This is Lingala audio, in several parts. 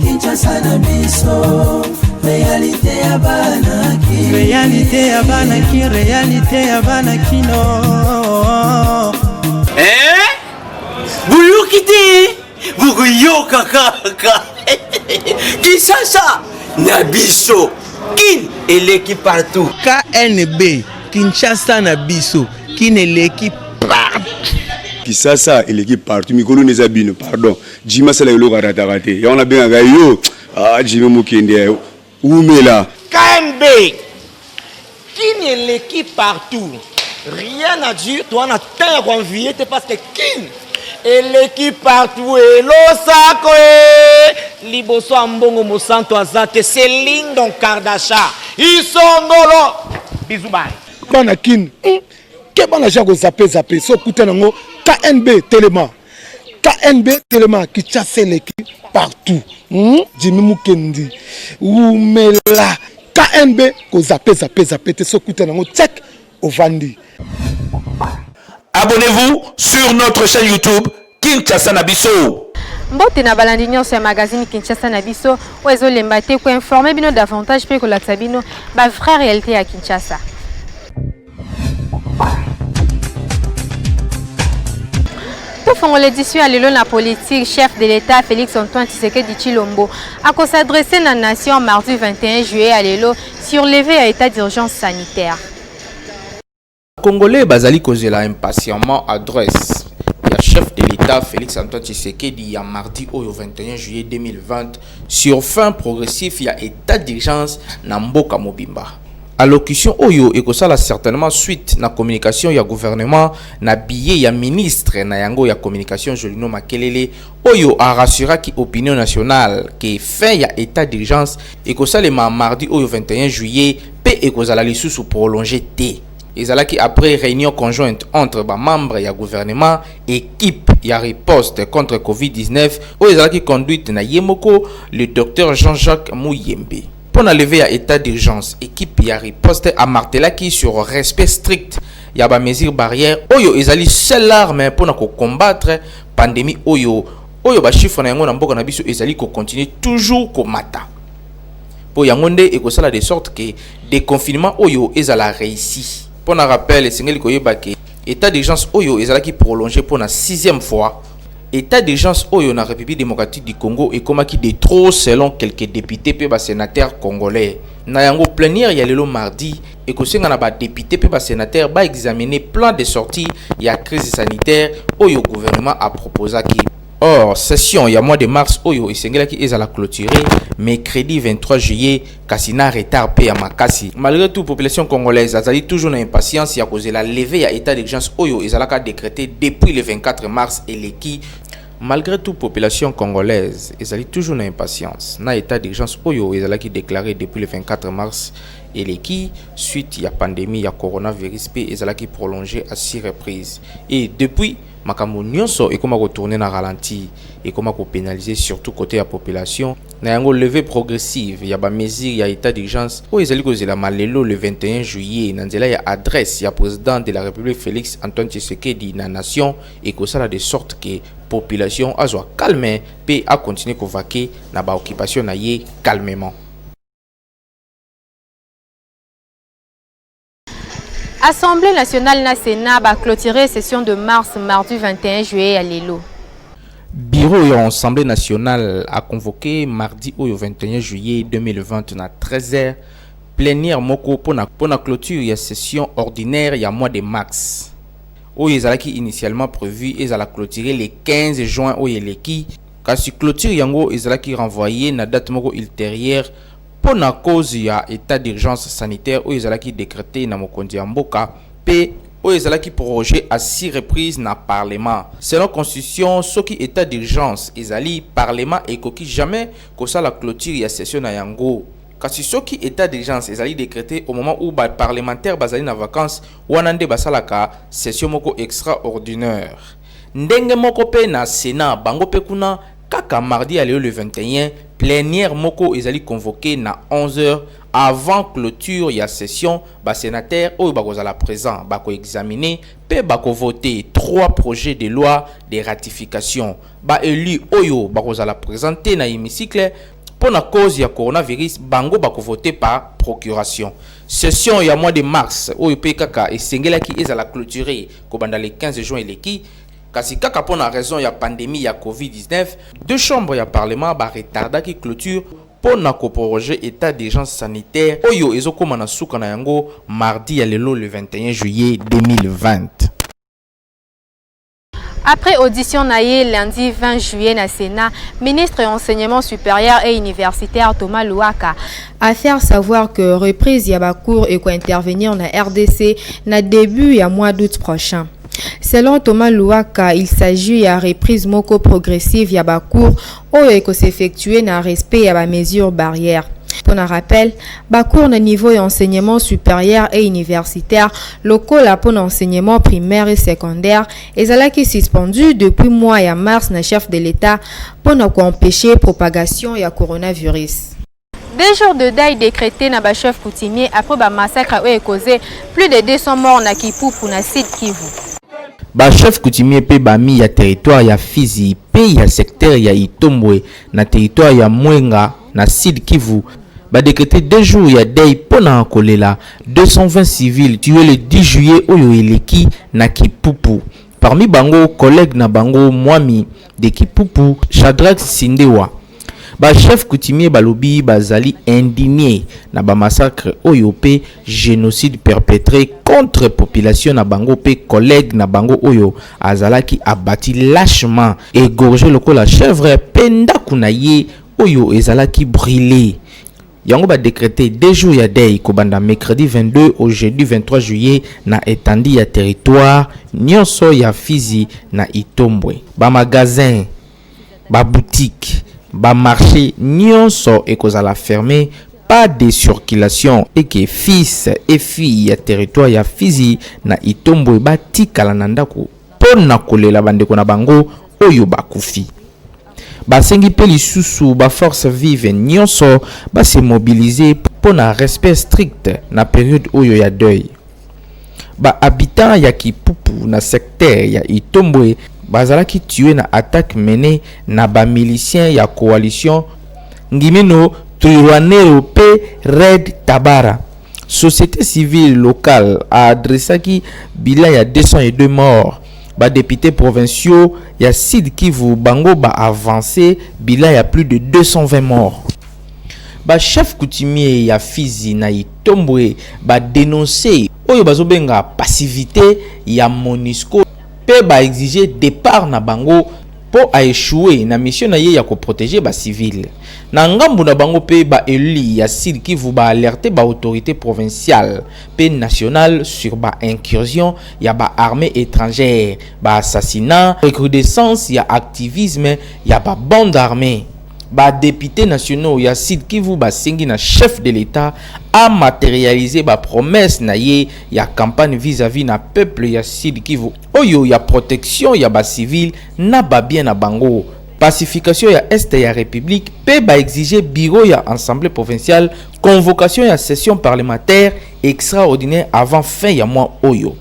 Kinshasa na biso réalité ya banaki réalité ya banaki réalité ya banaki no Buyukite bukuyoka kaka Kinshasa na biso kin eleki partout KNB Kinshasa na biso kin eleki partout Kinshasa eleki partout mikolo neza bino pardon Jima sala yolo karatakate ya on a bien yo Jima mukende umela KNB kin eleki partout rien à dire toi na terre envier parce que kin eleki partout elosako liboso ambongo mosanto azate Céline Don Kardasha isongolo bizubai bana kin ke bana jako zape so kuta nango KNB Telema Kinshasa eleki partout Jimmy Mukendi umela KNB ko zape te so kuta nango check ovandi. Abonnez-vous sur notre chaîne YouTube Kinshasa na biso. Mbote na balandi nyonso ya magazine Kinshasa na biso oezo lemba te ko informer bino davantage pe ko laksa bino ba vraie réalité ya Kinshasa. Pour faire l'édition à l'élo la politique, chef de l'État Félix Antoine Tshisekedi Tshilombo a s'adresser à la nation mardi 21 juillet à l'élo sur levé à état d'urgence sanitaire. Congolais bazali kozela impatiemment adresse ya chef de l'État Félix Antoine Tshisekedi ya mardi au 21 juillet 2020 sur fin progressif ya état d'urgence na mboka mobimba. Allocution oyo ekosala certainement suite na communication ya gouvernement na billet ya ministre na yango ya communication Jolino Makelele oyo a rassuré ki opinion nationale que fin ya état d'urgence ekosalema mardi oyo 21 juillet pe ekozala lisusu prolongé te. Ezalaki après réunion conjointe entre ba membres ya gouvernement équipe ya riposte contre Covid-19 oyo ezalaki conduite na yemoko le docteur Jean-Jacques Mouyembe. Pour lever à état d'urgence, équipe ya riposte a martelaki sur respect strict ya ba mesures barrières oyo ezali seule arme pour na combattre pandémie oyo ba chiffre na yango na mboka na biso ezali ko continuer toujours ko mata. Pour yangonde ekosala de sorte que déconfinement oyo ezala réussi. Pour na rappel sengeli koyeba ke état d'urgence oyo ezalaki prolongé pour na 6e fois. État d'urgence oyo na République démocratique du Congo et komaki de trop selon quelques députés pe ba sénateurs congolais. Na yango plénière ya lelo mardi et kosenga na ba députés pe ba sénateurs ba examiner plan de sortie ya crise sanitaire oyo gouvernement a proposé ki. Or, session il y a mois de mars oyo esengela ki ezala clôturé mercredi 23 juillet kasina retard pe ya makasi. Malgré tout population congolaise azali toujours na impatience ya cause la levée ya état d'urgence oyo ezalaka décrété depuis le 24 mars et leki. Malgré tout population congolaise ezali toujours na impatience na état d'urgence oyo ezalaki déclaré depuis le 24 mars et leki suite ya pandémie ya coronavirus pe ezalaki prolongé à 6 reprises et depuis makambo nyonso ekoma retourner na ralenti ekoma ko pénaliser surtout côté ya population na yango levée progressive ya ba mesure ya état d'urgence o ezali kozela malelo le 21 juillet na nzela ya adresse ya président de la République Félix Antoine Tshisekedi na nation ekosala de sorte que population azwa calme pe a continuer ko vaquer na ba occupation na ye calmement. Assemblée nationale na Sénat va clôturer session de mars mardi 21 juillet à Lelo. Bureau de l'Assemblée nationale a convoqué mardi au 21 juillet 2020 à 13h plénière moko pour la clôture ya session ordinaire ya mois de mars. Oyo ezalaki initialement prévu ezala clôturer le 15 juin oyo eleki kasi clôture yango ezalaki renvoyé na date moko ultérieure pour la cause ya état d'urgence sanitaire oyo ezalaki décrété na mokonzi ya mboka pe oyo ezalaki prorogé à 6 reprises na parlement. Selon constitution soki état d'urgence ezali parlement ekoki jamais kosala clôture ya session na yango. Kasi soki état d'urgence ezali décrété au moment où ba parlementaire bazali na vacances wana nde basalaka session moko extraordinaire. Ndenge moko pe na Sénat bango pe kuna kaka mardi à le 21 plénière moko ezali convoqué na 11h avant clôture ya session ba sénateur oyo bakozala présent bako examiner pe bako voter 3 projets de loi de ratification ba élu oyo bakozala présenter na hémicycle pour la cause ya coronavirus bango bako voter par procuration. Session ya mois de mars oyo pe kaka esengelaki ezala clôturer ko banda le 15 juin eleki kasi kaka pour la raison ya pandémie ya COVID-19 deux chambres ya parlement ba retarda ki clôture pour na proroger état d'urgence sanitaire oyo ezokoma na suka na yango mardi ya lelo le 21 juillet 2020. Après audition naïe lundi 20 juillet na Sénat, ministre de l'enseignement supérieur et universitaire Thomas Louaka a fait savoir que reprise Yabakour et quoi intervenir na RDC na début ya mois d'août prochain. Selon Thomas Louaka, il s'agit de reprise moko progressive Yabakour ou s'effectuer na respect à la mesure barrière. Pour un rappel, Bakour na niveau d'enseignement supérieur et universitaire, local pour l'enseignement primaire et secondaire, et cela qui est suspendu depuis mois de mars na chef de l'État pour empêcher propagation ya coronavirus. 2 jours de deuil décrétés na ba chef coutumier après ba massacre a causé plus de 200 morts na Kipupu na Sud Kivu. Ba chef coutumier pe bami ya territoire ya Fizi pe ya secteur ya Itombwe na territoire ya Mwenga na Sud Kivu ba décrété 2 jours ya deuil pona kolela 220 civils tués le 10 juillet oyo eleki na Kipupu. Parmi bango collègue na bango Mwami de Kipupu Shadrach Sindewa. Ba chef coutumier balobi bazali indigné na ba massacre oyo pe génocide perpétré contre population na bango pe collègue na bango oyo azalaki abati lâchement égorgé lokola chèvre penda kunaye oyo ezalaki brûlé. Yango ba décrété 2 jours ya deuil kobanda mercredi 22 au jeudi 23 juillet na étendue ya territoire nyonso ya Fizi na Itombwe. Ba magasin, ba boutique, ba marché nyonso ekozala fermé, pas de circulation et que fils et filles ya territoire ya Fizi na Itombwe batikala na ndako pona kolela bandeko na bango oyo bakufi. Basengi pe lisusu ba force vive nyonso ba se mobiliser pour na respect strict na période oyo ya deuil. Ba habitants ya Kipupu na secteur ya Itombwe bazalaki tué na attaque menée na ba miliciens ya coalition Ngimeno Twirwaneho pe Red Tabara. Société civile locale a adressé qui bilan ya 202 morts. Ba députés provinciaux ya Sud Kivu bango ba avancé bilan ya plus de 220 morts. Ba chef coutumier ya Fizi na Itombwe ba dénoncer oyo bazobenga passivité ya MONUSCO pe ba exiger départ na bango pour a échouer na mission na ye ya ko protéger ba civil. Na ngambu na bango pe ba élu ya Sud Kivu ba alerter ba autorité provinciale pe nationale sur ba incursion ya ba armée étrangère, ba assassinat, recrudescence ya activisme ya ba bande armée. Ba députés nationaux ya Sud Kivu ba sengi na chef de l'État a matérialisé ba promesse na ye ya campagne vis-à-vis na peuple ya Sud Kivu oyo ya protection ya ba civil na ba bien na bango, pacification ya est ya république pe ba exiger bureau ya assemblée provinciale, convocation ya session parlementaire extraordinaire avant fin ya mois oyo.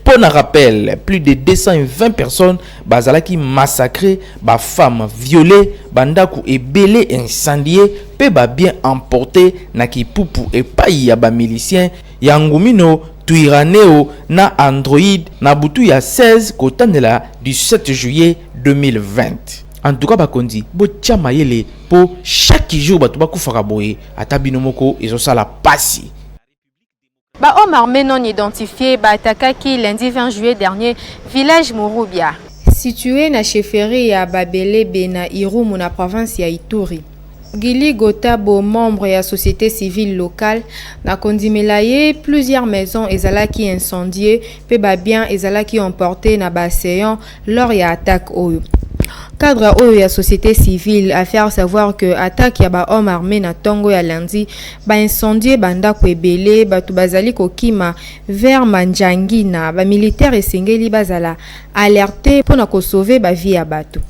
Pour un rappel, plus de 220 personnes bazalaki massacrées, ba femmes violées, bandaku et belé incendiés, pe ba bien emportés na Kipupu et pa ya ba miliciens ya Ngumino Twirwaneho na Android na butu ya 16 kotandela du 7 juillet 2020. En tout cas bakondi bo tchama yele po chaque jour batu bakufaka boye ata binomoko ezosala pasi. Ba homme armé non identifié ba attaquaki lundi 20 juillet dernier village Murubia situé na chefferie ya Babele Bena Irumu na province ya Ituri. Gili Gotabo, membre de la société civile locale, na kondimelaye plusieurs maisons ezalaki incendiées, pe ba bien ezalaki emporté na baséan lors ya attaque oyo. Cadre oyo ya société civile a fait savoir que attaque ya ba homme armé na tongo ya lundi ba incendié banda ko ebele batu bazali kokima vers Manjangina ba militaire esengeli bazala alerté pona ko sauver ba vie ya batu.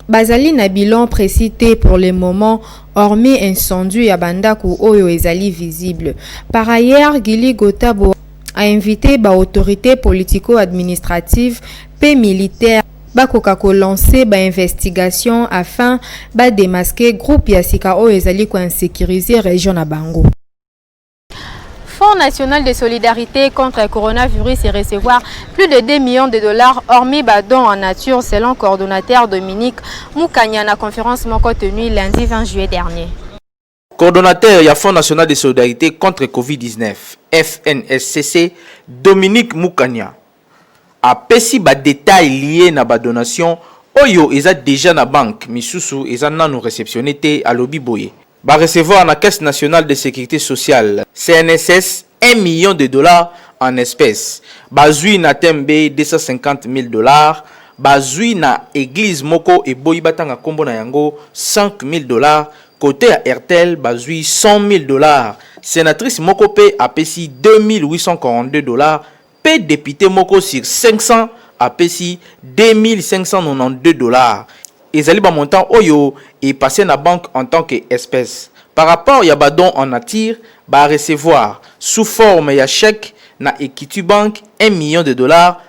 bazali na bilan précité pour le moment, hormis incendie ya bandaku oyo ezali visible. Par ailleurs, Gili Gotabo a invité ba autorité politico-administrative et militaire bakoka ko lancer ba investigation afin ba démasquer groupe ya sika oyo ezali ko insécuriser région na bango. Fonds national de solidarité contre le coronavirus et recevoir plus de 2 millions de dollars hormis dons en nature selon coordonnateur Dominique Moukania na conférence moko tenue lundi 20 juillet dernier. Coordonnateur du Fonds national de solidarité contre Covid-19, FNSCC, Dominique Moukania, a pesi ba détails liés na ba donation oyo eza déjà na banque misusu eza nanu réceptionné te à lobi boye. Va recevoir la Caisse nationale de sécurité sociale CNSS 1 million de dollars en espèces. Bazui na tembe 250 000 dollars. Bazui na église moko et boyibatanga kombo na yango 5 000 dollars. Côté à RTL, bazui 100 000 dollars. Sénatrice moko pe a pesi 2842 dollars. Pe député moko sur 500 a pesi 2592 dollars. Ezali ba montant oyo est passé na banque en tant qu'espèce. Par rapport ya badon en nature, ba recevoir sous forme ya chèque na Equity Bank 1 million de dollars.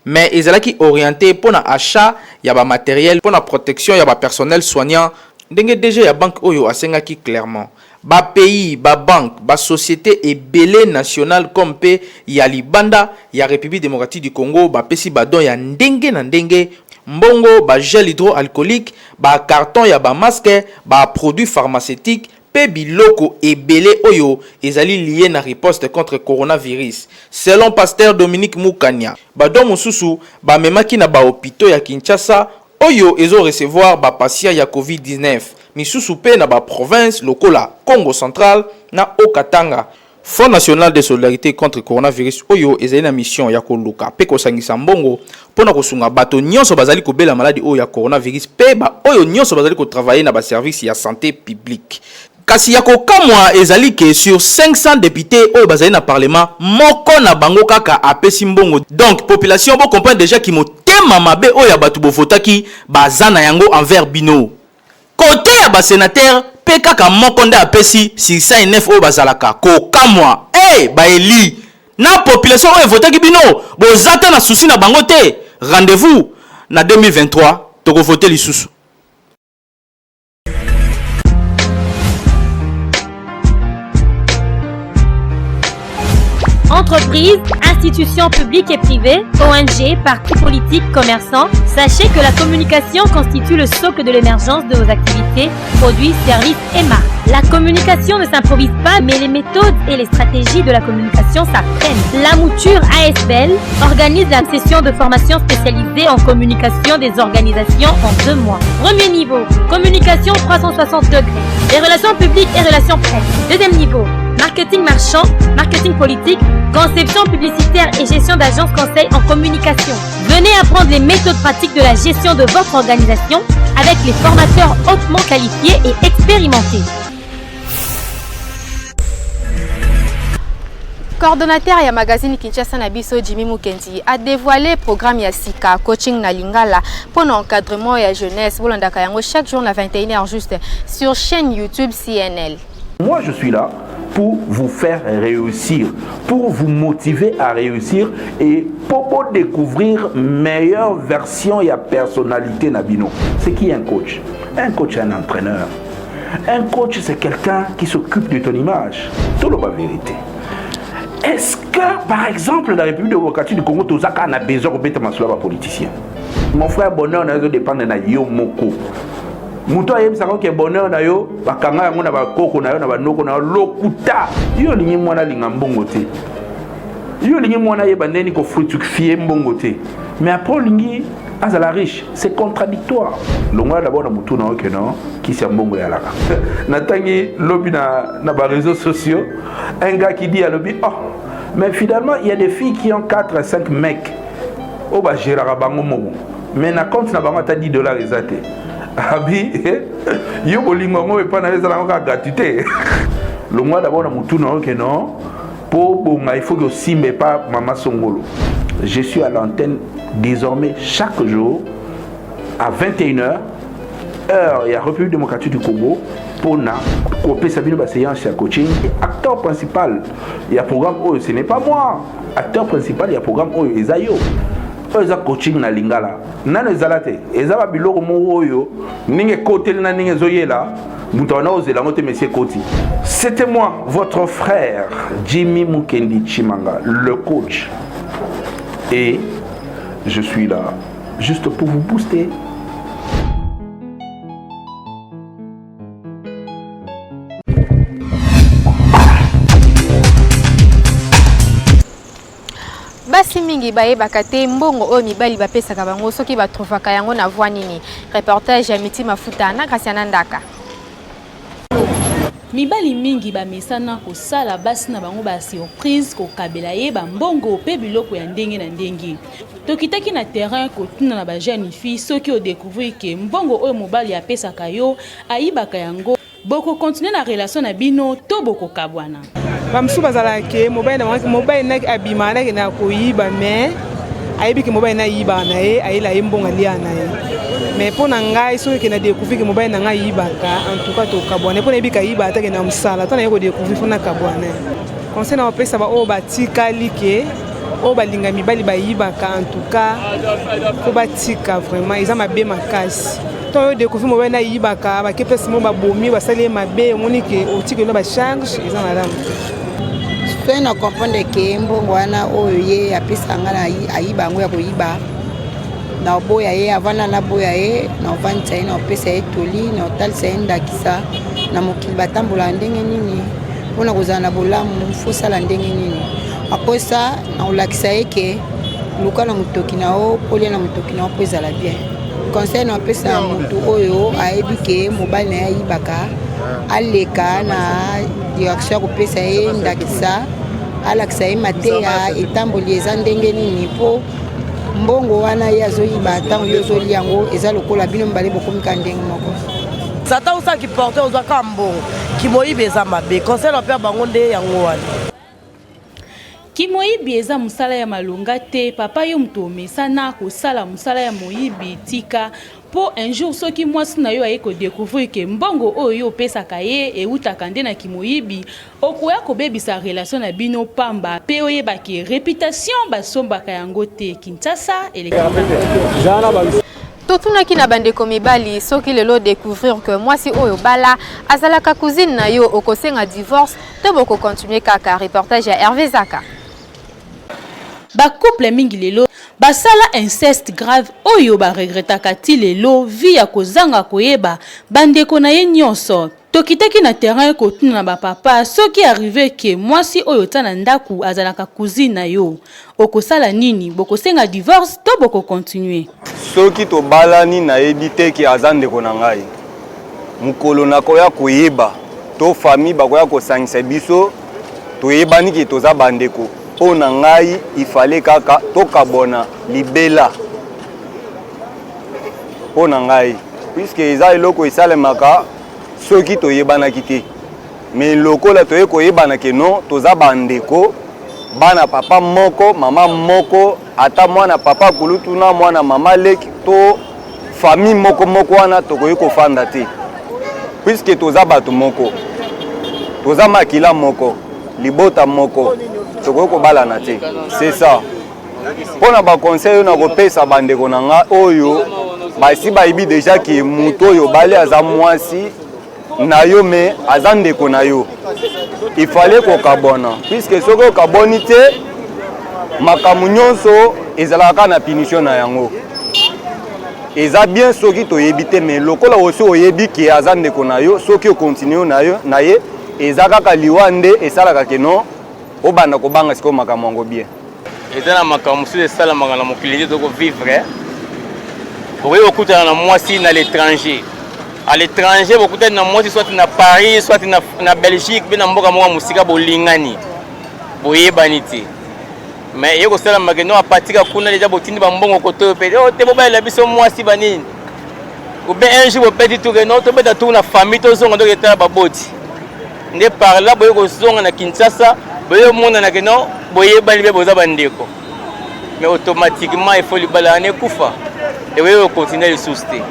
Mais ezali qui orienté pour na achat ya ba matériel pour la protection ya ba personnel soignant. Ndenge déjà ya banque oyo asenga ki clairement. Ba pays, ba banque, ba société et belé nationale comme pe ya Libanda, ya République démocratique du Congo, ba pesi badon ya ndenge na ndenge. Mbongo, ba gel hydroalcoolique, ba carton ya ba masque, ba produits pharmaceutiques, pe biloko et belé oyo ezali lié na riposte contre coronavirus. Selon pasteur Dominique Moukania, ba don mususu ba memaki na ba hôpitaux ya Kinshasa oyo ezo recevoir ba patient ya COVID-19. Misusu pe na ba province lokola Congo central na Okatanga. Fonds national de solidarité contre coronavirus oyo ezali na mission ya koluka pe kosangisa mbongo pona kosunga bato nyonso bazali kobela maladie oyo ya coronavirus pe ba oyo nyonso bazali ko travailler na ba service ya santé publique. Kasi ya kokamwa ezali ke sur 500 députés oyo bazali na parlement moko na bango kaka apesi mbongo. Donc population bo comprendre déjà ki motema mabe oyo ya bato bo votaki bazana yango envers bino. Côté ya ba sénateur pe kaka moko nde apesi 609 oyo bazalaka kokamwa ba eli na population oyo votaki bino bozata na souci na bango te. Rendez-vous na 2023 toko voter lisusu. Entreprises, institutions publiques et privées, ONG, partis politiques, commerçants, sachez que la communication constitue le socle de l'émergence de vos activités, produits, services et marques. La communication ne s'improvise pas, mais les méthodes et les stratégies de la communication s'apprennent. La mouture ASBL organise la session de formation spécialisée en communication des organisations en 2 mois. Premier niveau, communication 360 degrés, les relations publiques et relations presse. Deuxième niveau, marketing marchand, marketing politique, conception publicitaire et gestion d'agence conseil en communication. Venez apprendre les méthodes pratiques de la gestion de votre organisation avec les formateurs hautement qualifiés et expérimentés. Coordonnateur ya magazine Kinshasa na biso Jimmy Mukendi a dévoilé programme ya Sika coaching na Lingala pour l'encadrement ya jeunesse bolandaka yango chaque jour à 21h juste sur chaîne YouTube CNL. Moi je suis là pour vous faire réussir, pour vous motiver à réussir et pour découvrir meilleure version et personnalité Nabino. C'est qui un coach? Un coach est un entraîneur. Un coach c'est quelqu'un qui s'occupe de ton image. Tout le la vérité. Est-ce que, par exemple, la République démocratique du Congo, tout ça, on a besoin de mettre un politicien? Mon frère Bonheur, on a besoin de yo moko. Mouto ayem sako ke bonheur na yo, bakanga yango na bakoko na yo na banoko na lokuta. Yo lingi mwana linga mbongo te. Yo lingi mwana yeba ndeni ko fructifier mbongo te. Mais après lingi azala riche, c'est contradictoire. Longa d'abord na mutu na oke non, qui c'est mbongo ya laka. Natangi lobby na ba réseaux sociaux, un gars qui dit à lobby oh, mais finalement il y a des filles qui ont 4 à 5 mecs. Oh ba gérera bango mo. Mais na compte na bango ta $10 ezate. Abi yo bolingo ngo epa na ezala ngo gratuité. Le mois d'abord na mutu na oke non, pour bonga il faut que simbe pas Mama Songolo. Je suis à l'antenne désormais chaque jour à 21h il y a République démocratique du Congo pour na couper Sabine séance à coaching. Et acteur principal, il y a programme oh, ce n'est pas moi. Acteur principal, il y a programme oh, Ezayo. Eza coaching na lingala. Nane zalate. Eza biloko mo oyo. Ninge côté na ninge zoyela. Mutana ozela mote monsieur Koti. C'était moi, votre frère Jimmy Mukendi Chimanga, le coach. Et je suis là juste pour vous booster. Basi mingi bayebaka te mbongo oyo mibali bapesaka bango soki batrofaka yango na voie nini. Reportage ya Miti Mafuta na Graciana Ndaka. Mibali mingi bamesana kosala basi na bango ba surprise kokabela ye bambongo pe biloko ya ndenge na ndenge. Tokitaki na terrain kotuna na ba jeune fille soki o découvrir que mbongo oyo mobali apesaka yo ayibaka yango. Boko continuer na relation na bino to boko kabwana. Bamsu bazala ke mobile na abima na koyiba mais ayibi ke mobile na yiba na ye ayila mbonga lia na ye. Mais pour ngai so ke na découvrir que mobile na ngai yibaka en tout cas to kabwana pour na yibika yiba ta ke na msala to na yeko découvrir fona kabwana. Conseil na opesa ba o batika like o balinga mibali ba yibaka en tout cas ko batika vraiment ils ont mabe makasi. To découvrir mobile na yibaka ba ke pesa mo ba bomi ba sali mabe monike o tike no ba charge ils ont madame. Soki na comprendre ke mbongo wana oyo ye apesa nga na ayiba yango ya koyiba na oboya ye avana na boya ye na ovandisa ye na opesa ye toli na otalisa ye ndakisa na mokili batambola ndenge nini mpona kozala na bolamu fosala ndenge nini aposa na olakisa ye ke luka na motoki na o polia na motoki na o po ezala bien. Conseil na opesa na motu oyo ayebi ke mobali na ye ayibaka aleka na direction ya kopesa ye ndakisa alakisa ye mateya etamboli eza ndenge nini mpo mbongo wana ye azoyiba ntango yo ozoli yango eza lokola bino mibale bokomika ndenge moko. Sata osaki porte ozwaka mbongo kimoyibi eza mabe conseil na père bango nde yango wana. Kimoyibi eza musala ya malonga te papa yo mutu omesana kosala musala ya moyibi tika po un jour soki mwasi na yo aye ko découvrir que mbongo oyo opesaka ye eutaka nde na kimoyibi okoya kobebisa relation na bino pamba pe oyebaki réputation basombaka yango te. Kinshasa Totunaki na bandeko mibali soki lelo découvrir que mwasi oyo bala azalaka cousine na yo okosenga divorce to boko continuer kaka. Reportage ya Hervé Zaka. Ba couple mingi lelo basala inceste grave oyo ba regretaka ti lelo vi ya kozanga koyeba bandeko na ye nyonso. Tokitaki na terrain kotuna na ba papa soki arrivé ke mwasi oyo tana ndaku azalaka cousine na yo okosala nini bokosenga divorce to boko continuer. Soki to balani na edite ki azandeko na ngai mukolo na koya koyeba to famille bakoya kosangisa biso toyebani ki toza bandeko po na ngai ifale kaka tokabona libela po na ngai puisque eza eloko esalemaka soki toyebanaki te mais lokola toye koyebana ke non toza bandeko bana papa moko mama moko ata mwana papa kulutu na mwana mama leki to famille moko moko wana tokoyi kofanda te puisque toza bato moko toza makila moko libota moko tokoyi kobalana te. C'est ça mpona baconseil na kopesa bandeko na nga oyo basi bayibi deja ki mutu oyo bale aza mwasi na yo me aza ndeko na yo ifale kokabona puisque soki okaboni te makambo nyonso ezalaka na punition na yango. Eza bien soki toyebi te me lokola osi oyebi ki aza ndeko na yo soki okontinue na ye eza kaka liwa nde esalaka ke non obanda kobanga siko makambo yango bien. Eza na makambo mosusu esalamaka na mokili te tokovivre okoki kokutana na mwasi na l'étranger. À l'étranger, beaucoup de gens soit na Paris, soit na Belgique, mais na mboka moko musika bolingani. Boye baniti. Mais yeko sala mageno apatika kuna deja botindi ba mbongo koto pe. O te boba la biso mwasi banini. Ou bien un jour petit tout no to beta tout na famille to zonga donc eta ba boti. Nde par là boye ko zonga na Kinshasa, boye mona na keno, boye bali be boza bandeko. Mais automatiquement il faut libala ne kufa. Et boye continuer le souster.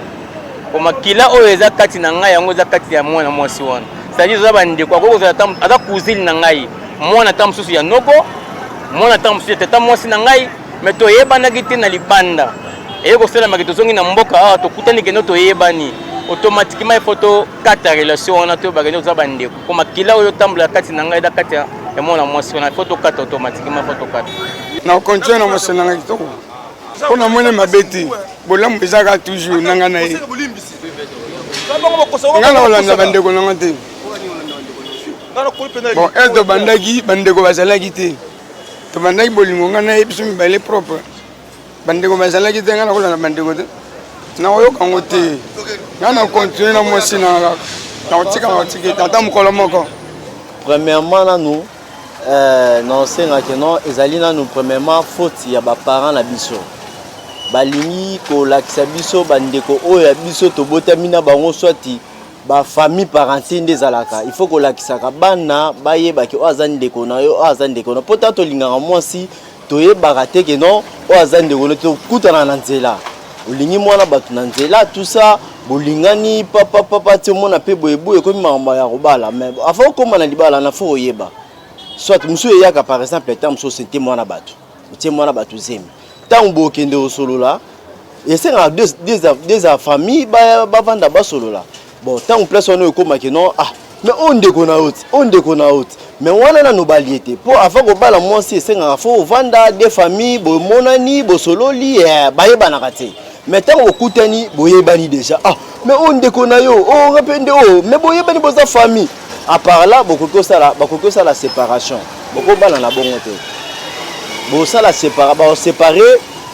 makila oyo eza kati na ngai yango eza kati ya mwana mwasi wana c'est-à-dire oza bandeko akokozala ata cousine na ngai mwana ata mosusu ya noko mwana ata mosusu ya tata mwasi na ngai me toyebanaki te na libanda eye kosalamaki tozongi na mboka awa tokutani kende toyebani automatiquement il faut tokata relation wana toyebakende toza bandeko po makila oyo otambola kati na ngai eza kati ya mwana mwasi wana il faut tokata automatiquement il faut tokata na continue na mosala nanga kitoko mpona mone mabe te bolamu ezaka toujours nanga na ye nga na kolanda bandeko nanga te bon e tobandaki bandeko bazalaki te tobandaki bolingo nga na ye biso mibale propre bandeko bazalaki te nga na kolanda bandeko te nakoyoka yango te nga na continue na mwasi nanga nakotika nakotiki ata mokolo moko premièrement nanu naosengaki no ezali nanu premièrement faute ya baparent na biso balingi kolakisa biso bandeko oyo ya biso tobotami na bango swati bafamille parentale nde ezalaka il faut kolakisaka bana bayebaki oyo aza ndeko na yo oyo aza ndeko na po ta tolingaka mwasi toyebaka te ke no oyo aza ndeko na tokutana na nzela olingi mwana bato na nzela tout ça bolingani papa ti omona mpe boyeboye ekomi makambo ya kobala mais afa okóma na libala na fo oyeba soit mosu eyaka par exemple ntango mosu osente mwana bato otie mwana bato zemi ntango bokende osolola esengaka des famille bavanda basolola bon ntango place wana ekomaki no mais ondeko na oti mais wana nano balie te mpo afa kobala mwasi esengaka fo ovanda des famille bomonani bosololi bayebanaka te mais ntango bokutani boyebani déjà mais ondeko na yo nga mpe nde mais boyebani boza famille à part là bakoki osala séparation bokobala na bongo te bosala baséparé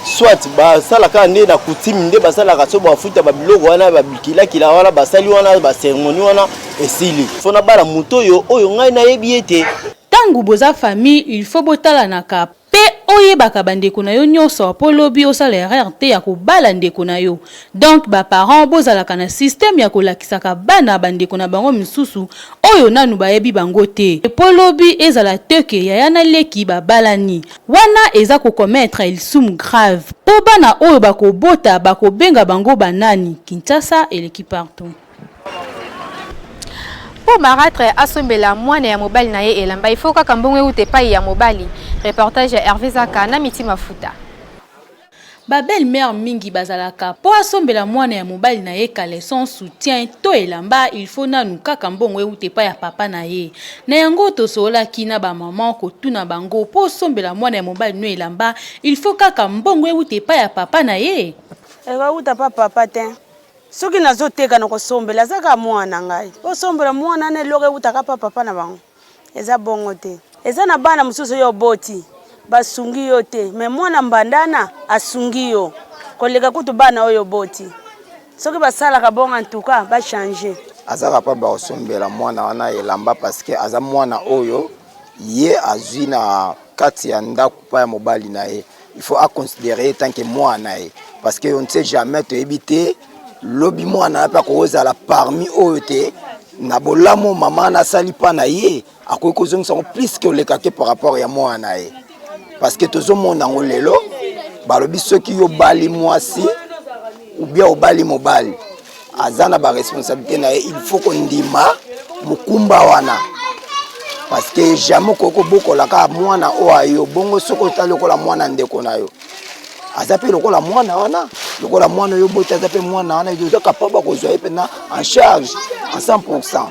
soit basalaka nde na coutume nde basalaka so bafuta babiloko wana babilakila wana basali wana baseremoni wana esili fona bala moto oyo ngai nayebi ye te ntango boza famille il faut botalanaka pe oyebaka bandeko na yo nyonso po lobi osala erreur te ya kobala ndeko na yo donc baparent bozalaka na système ya kolakisaka bana bandeko na bango misusu oyo nanu bayebi bango te po lobi ezala teke yaya na leki babalani wana eza kokomettre ilisumu grave po bana oyo bakobota bakobenga bango banani. Kinshasa eleki partout. Pour marâtre asombela mwana ya mobali na ye elamba il faut kaka mbongo ute pai ya mobali. Reportage ya Hervé Zaka na Miti Mafuta. Ba belle-mère mingi bazalaka po asombela mwana ya mobali na ye kale son soutien to elamba il faut nanu kaka mbongo ute pai ya papa na ye. Na yango tosola kina ba maman ko tuna bango po asombela mwana ya mobali no elamba il faut kaka mbongo ute pai ya papa na ye. Eba uta papa te. Soki nazoteka na kosombela zaka mwana ngai. Osombela mwana ne loge utaka papa na bango. Eza bongo te. Eza na bana mususu yo boti. Basungi yo te. Me mwana mbandana asungi yo. Koleka kutu bana oyo boti. Soki basala ka bonga ntuka ba changer. Azaka pa ba osombela mwana wana elamba parce que aza mwana oyo ye azwi na kati ya ndako pa ya mobali na ye. Il faut à considérer tant que mwana ye parce que on ne sait jamais te éviter lobi mwana pa koza la parmi oyote na bolamo mama na sali pa na ye akoki kozongisa plus que le kake par rapport ya mwana ye parce que tozo mona ngolelo balobi soki yo bali mwasi ou bien obali mobali azana ba responsabilité na ye il faut qu'on ndima mukumba wana parce que jamais koko boko la ka mwana oyo bongo soko taloko la mwana ndeko na yo azape lokola mwana wana lokola mwana yo bota azape mwana wana yo capable kozwa ye pena en charge en 100%.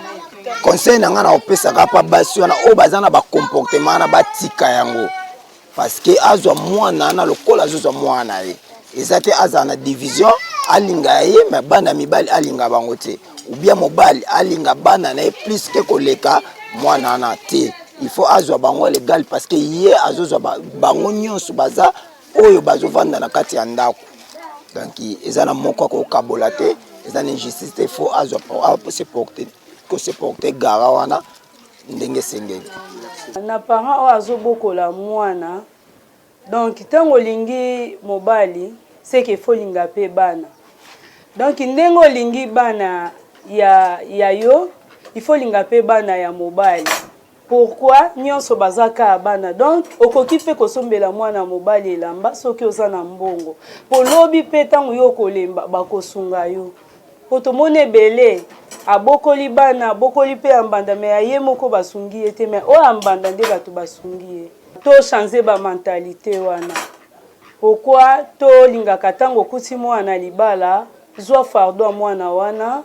Conseil na ngana opesa ka pa basi wana o bazana ba comportement na batika yango parce que azwa mwana na lokola azwa mwana ye ezate azana division alinga ye mais bana mibali alinga bango te ou bien mobali alinga bana na plus que koleka mwana na te il faut azwa bango légal parce que ye azozwa bango nyonso baza oyo bazovanda na kati ya ndako donc ezana moko ko kabola te ezana injustice te faut azwa se porter gara wana ndenge sengeli na parent o azobokola mwana donc tango lingi mobali c'est que faut linga pe bana donc ndengo lingi bana ya yo il faut linga pe bana ya mobali. Pourquoi nyonso bazaka bana donc okoki pe kosombela mwana mobali elamba soki oza na mbongo po lobi pe tango yo kolemba bakosunga yo potomone belé abokoli bana abokoli pe ambanda me aye moko basungi ete me o ambanda nde bato basungi to changer ba mentalité wana pourquoi to lingaka tango kuti mwana libala zwa fardo mwana wana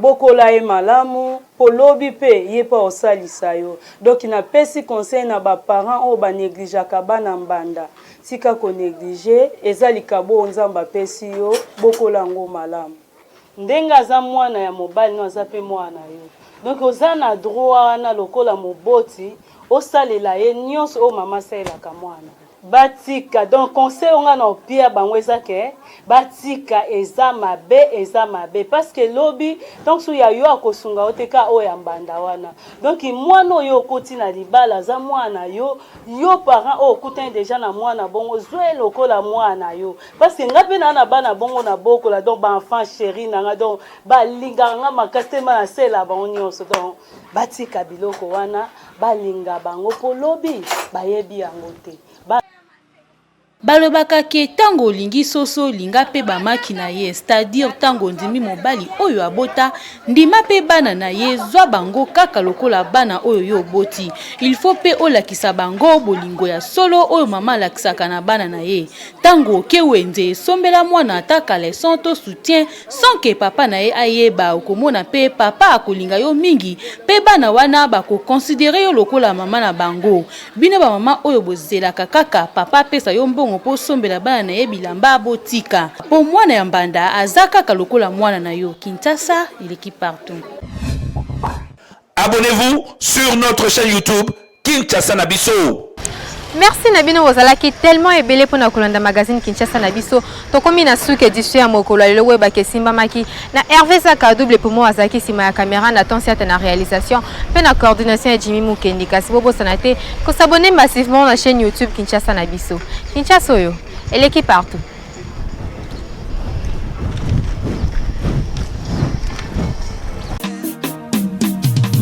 bokola e malamu polobi pe ye pa osalisa yo donc na pesi conseil na ba parents o ba négligeaka bana mbanda tika ko négliger ezali kabo nzamba pesi yo bokola ngo malamu ndenga za mwana ya mobali no za pe mwana yo donc oza na droit wana lokola moboti osalela ye nyonso o mama salelaka mwana batika donc conseil on a na pia bango ezake batika eza mabe parce que lobby donc so ya yo akosunga oteka o ya mbanda wana donc mwana oyo koti na libala za mwana yo parent o kutin déjà na mwana bongo zwe lokola mwana yo parce que ngape na bana bongo na bokola donc ba enfant chéri nanga donc ba linga nga makastema na sela ba nyonso donc batika biloko wana balinga bango po lobby bayebi yango te. balobaka ke tango olingi soso linga pe bamaki na ye, c'est-à-dire tango ndimi mobali oyo abota ndima pe bana na ye zwa bango kaka lokola bana oyo yo boti. Il faut pe olakisa bango bolingo ya solo oyo mama lakisaka na bana na ye. Tango ke wenze sombela mwana ataka leson to soutien sans que papa na ye ayeba okomona pe papa akolinga yo mingi pe bana wana bako considérer yo lokola mama na bango. Bino ba mama oyo bozelaka kaka papa pesa yo mbongo po sombela bana na ye bilamba botika. Po mwana ya mbanda azaka kalokola mwana na yo. Kinshasa, il est partout. Abonnez-vous sur notre chaîne YouTube Kinshasa Nabiso. Merci Nabino Wozalaki tellement ébélé pour na kolanda magazine Kinshasa Nabiso. Tokomi na suke édition ya mokolo le weba ke simba maki na Hervé Zaka double pour moi Azaki sima ya caméra na tension na réalisation pe na coordination ya Jimmy Mukendi kasi bobo sanate ko s'abonner massivement à la chaîne YouTube Kinshasa Nabiso. Kinshasa yo, elle est partout.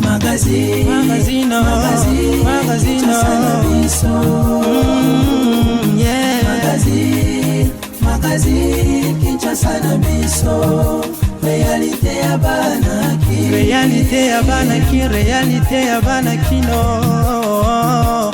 Magazine Kinshasa Nabiso. Réalité ya banaki, réalité ya banaki, réalité ya banaki no.